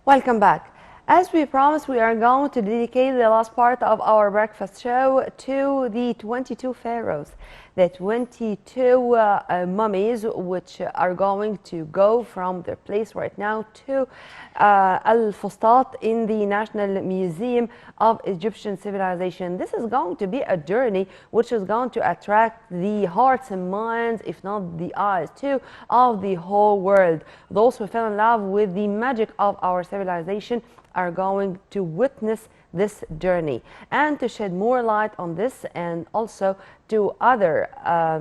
Welcome back. As we promised, we are going to dedicate the last part of our breakfast show to the 22 pharaohs, the 22 mummies, which are going to go from their place right now to Al-Fustat in the National Museum of Egyptian Civilization. This is going to be a journey which is going to attract the hearts and minds, if not the eyes too, of the whole world. Those who fell in love with the magic of our civilization are going to witness this journey. And to shed more light on this and also to other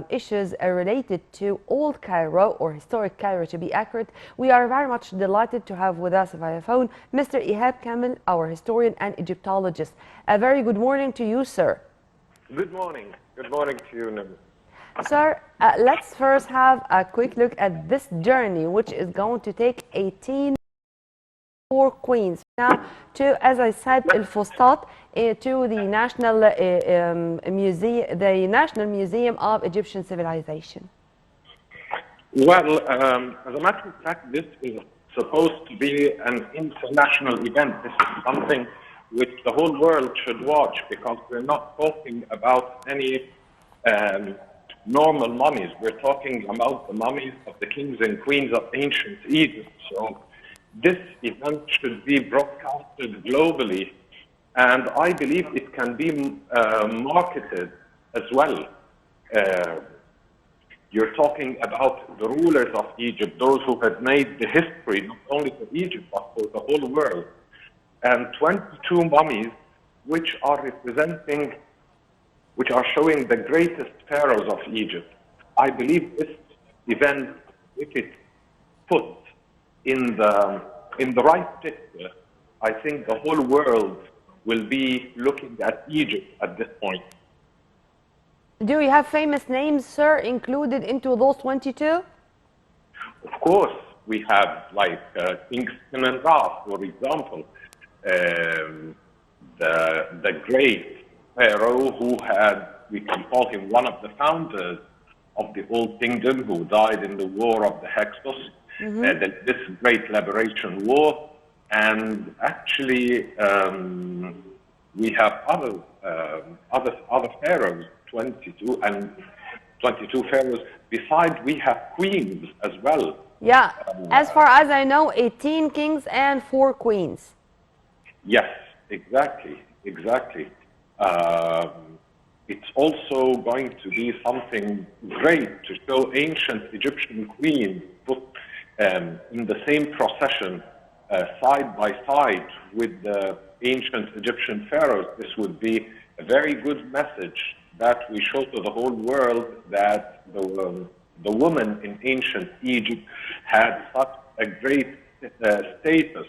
issues related to Old Cairo, or historic Cairo to be accurate, we are very much delighted to have with us via phone Mr. Ihab Kamel, our historian and Egyptologist. A very good morning to you, sir. Good morning. Good morning to you, Nim. Sir, let's first have a quick look at this journey, which is going to take 18 queens now to, as I said, Al-Fustat, to the National Museum of Egyptian Civilization. Well, as a matter of fact, this is supposed to be an international event. This is something which the whole world should watch, because we're not talking about any normal mummies. We're talking about the mummies of the kings and queens of ancient Egypt. So this event should be broadcasted globally, and I believe it can be marketed as well. You're talking about the rulers of Egypt, those who have made the history, not only for Egypt, but for the whole world. And 22 mummies, which are showing the greatest pharaohs of Egypt. I believe this event, if it's put in the right picture, I think the whole world will be looking at Egypt at this point. Do you have famous names, sir, included into those 22? Of course, we have like King Ra, for example, the great pharaoh who had, we can call him one of the founders of the Old Kingdom, who died in the War of the Hyksos. This great liberation war, and actually we have other pharaohs, 22 pharaohs. Besides, we have queens as well. Yeah, as far as I know, 18 kings and 4 queens. Yes, exactly. It's also going to be something great to show ancient Egyptian queens in the same procession, side by side with the ancient Egyptian pharaohs. This would be a very good message that we show to the whole world that the woman in ancient Egypt had such a great status.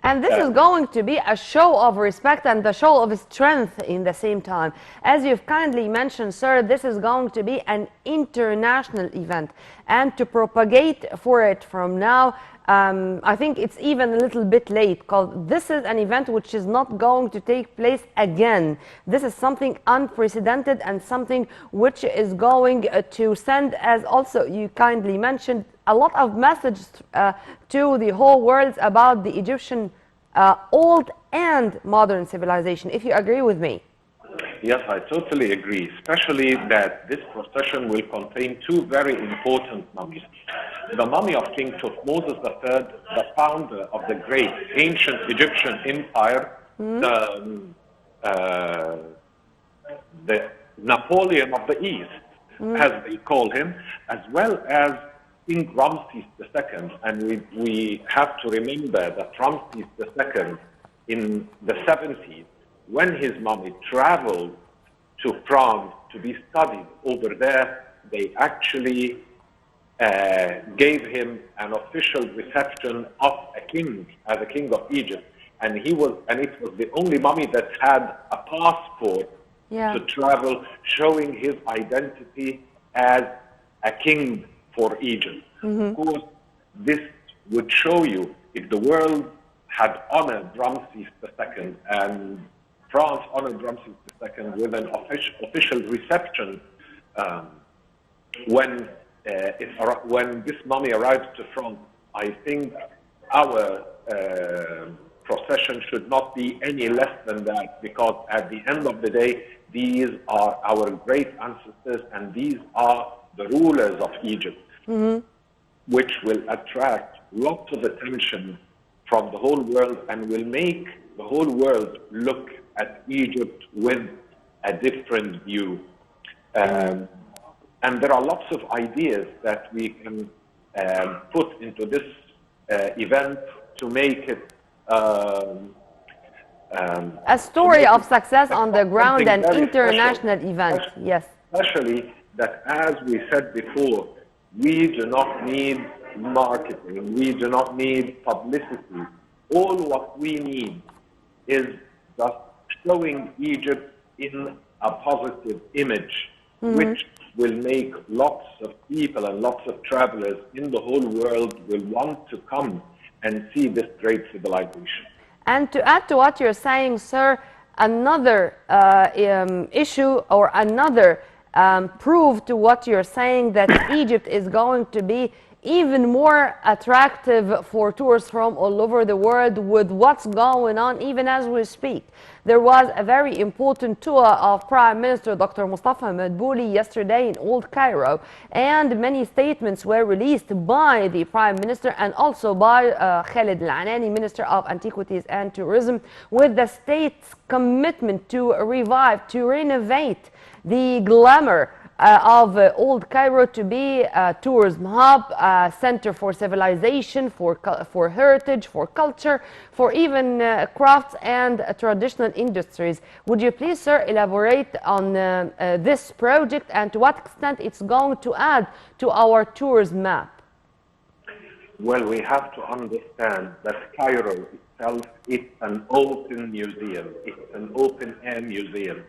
And this is going to be a show of respect and the show of strength in the same time. As you've kindly mentioned, sir, this is going to be an international event. And to propagate for it from now, I think it's even a little bit late, because this is an event which is not going to take place again. This is something unprecedented and something which is going to send, as also you kindly mentioned, a lot of messages to the whole world about the Egyptian old and modern civilization, if you agree with me. Yes, I totally agree, especially that this procession will contain 2 very important mummies. The mummy of King Thutmose III, the founder of the great ancient Egyptian empire, the Napoleon of the East, as they call him, as well as King Ramses II. And we have to remember that Ramses II, in the 70s, when his mummy traveled to France to be studied over there, they actually gave him an official reception of a king, as a king of Egypt. And it was the only mummy that had a passport to travel, showing his identity as a king for Egypt. Of course, this would show you, if the world had honored Ramses II and France honored Ramses II with an official reception when this mummy arrives to France, I think our procession should not be any less than that, because at the end of the day, these are our great ancestors and these are the rulers of Egypt, which will attract lots of attention from the whole world and will make the whole world look at Egypt with a different view. And there are lots of ideas that we can put into this event to make it a story of success on the ground, an very international special. event. Yes. Especially that, as we said before, we do not need marketing, we do not need publicity. All what we need is just showing Egypt in a positive image, which will make lots of people and lots of travelers in the whole world will want to come and see this great civilization. And to add to what you're saying, sir, another issue or another proof to what you're saying, that Egypt is going to be even more attractive for tourists from all over the world with what's going on even as we speak. There was a very important tour of Prime Minister Dr. Mustafa Madbouli yesterday in Old Cairo, and many statements were released by the Prime Minister and also by Khalid Al-Anani, Minister of Antiquities and Tourism, with the state's commitment to revive, to renovate the glamour of Old Cairo to be a tourism hub, a center for civilization, for heritage, for culture, for even crafts and traditional industries. Would you please, sir, elaborate on this project and to what extent it's going to add to our tourism map? Well, we have to understand that Cairo itself is an open museum. It's an open-air museum.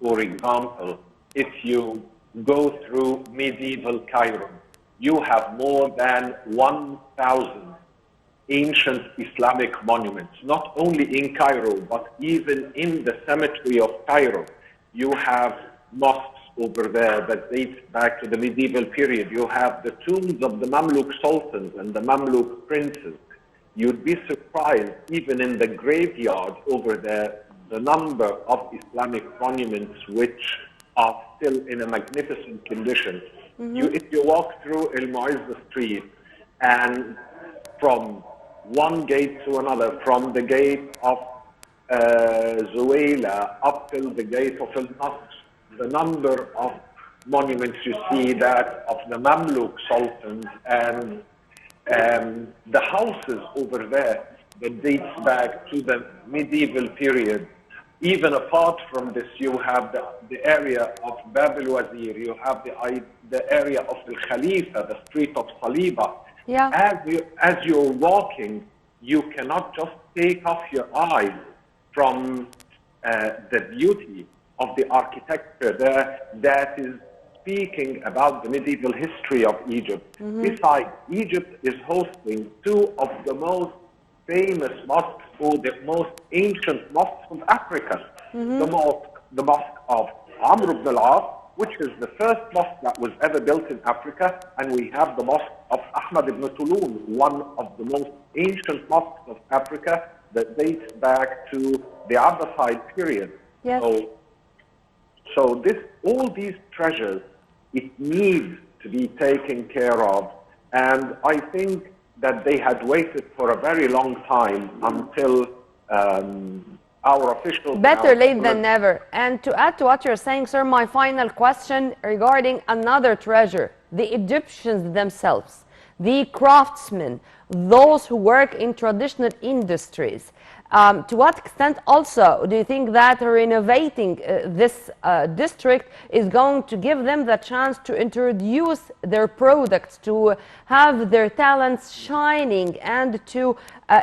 For example, if you go through medieval Cairo, you have more than 1,000 ancient Islamic monuments, not only in Cairo, but even in the cemetery of Cairo. You have mosques over there that date back to the medieval period. You have the tombs of the Mamluk sultans and the Mamluk princes. You'd be surprised, even in the graveyard over there, the number of Islamic monuments which are still in a magnificent condition. If you walk through El Muizza Street and from one gate to another, from the gate of Zuwaila up till the gate of El Nasr, the number of monuments you see that of the Mamluk sultans and the houses over there that dates back to the medieval period. Even apart from this, you have the area of Bab al-Wazir, you have the area of the Khalifa, the street of Saliba. Yeah. As you're walking, you cannot just take off your eyes from the beauty of the architecture there that is speaking about the medieval history of Egypt. Besides, Egypt is hosting two of the most famous mosques, or the most ancient mosques of Africa. The mosque of Amr ibn al-As, which is the first mosque that was ever built in Africa, and we have the mosque of Ahmad ibn Tulun, one of the most ancient mosques of Africa that dates back to the Abbasid period. Yes. So all these treasures, it needs to be taken care of, and I think that they had waited for a very long time until our officials... Better late than never. And to add to what you're saying, sir, my final question regarding another treasure, the Egyptians themselves, the craftsmen, those who work in traditional industries. To what extent also do you think that renovating this district is going to give them the chance to introduce their products, to have their talents shining, and to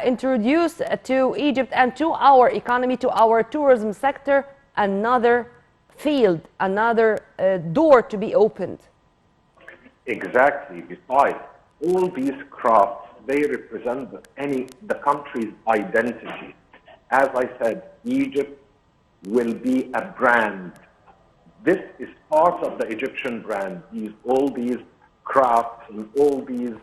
introduce to Egypt and to our economy, to our tourism sector, another field, another door to be opened? Exactly. Besides, all these crafts, they represent the country's identity. As I said, Egypt will be a brand. This is part of the Egyptian brand. All these crafts and all these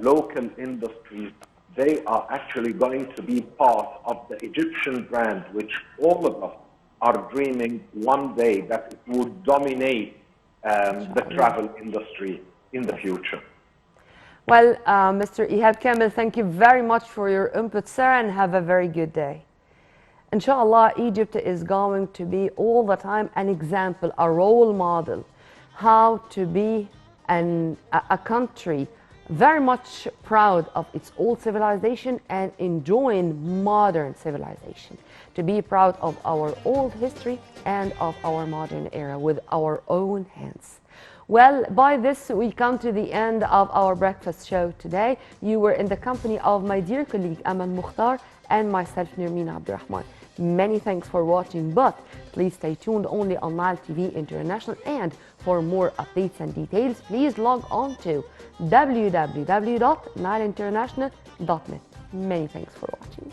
local industries, they are actually going to be part of the Egyptian brand, which all of us are dreaming one day that it would dominate the travel industry in the future. Well, Mr. Ihab Kamel, thank you very much for your input, sir, and have a very good day. Inshallah, Egypt is going to be all the time an example, a role model, how to be a country very much proud of its old civilization and enjoying modern civilization, to be proud of our old history and of our modern era with our own hands. Well, by this, we come to the end of our breakfast show today. You were in the company of my dear colleague Amal Mukhtar and myself, Nirmeen Abdurrahman. Many thanks for watching, but please stay tuned only on Nile TV International. And for more updates and details, please log on to www.nileinternational.net. Many thanks for watching.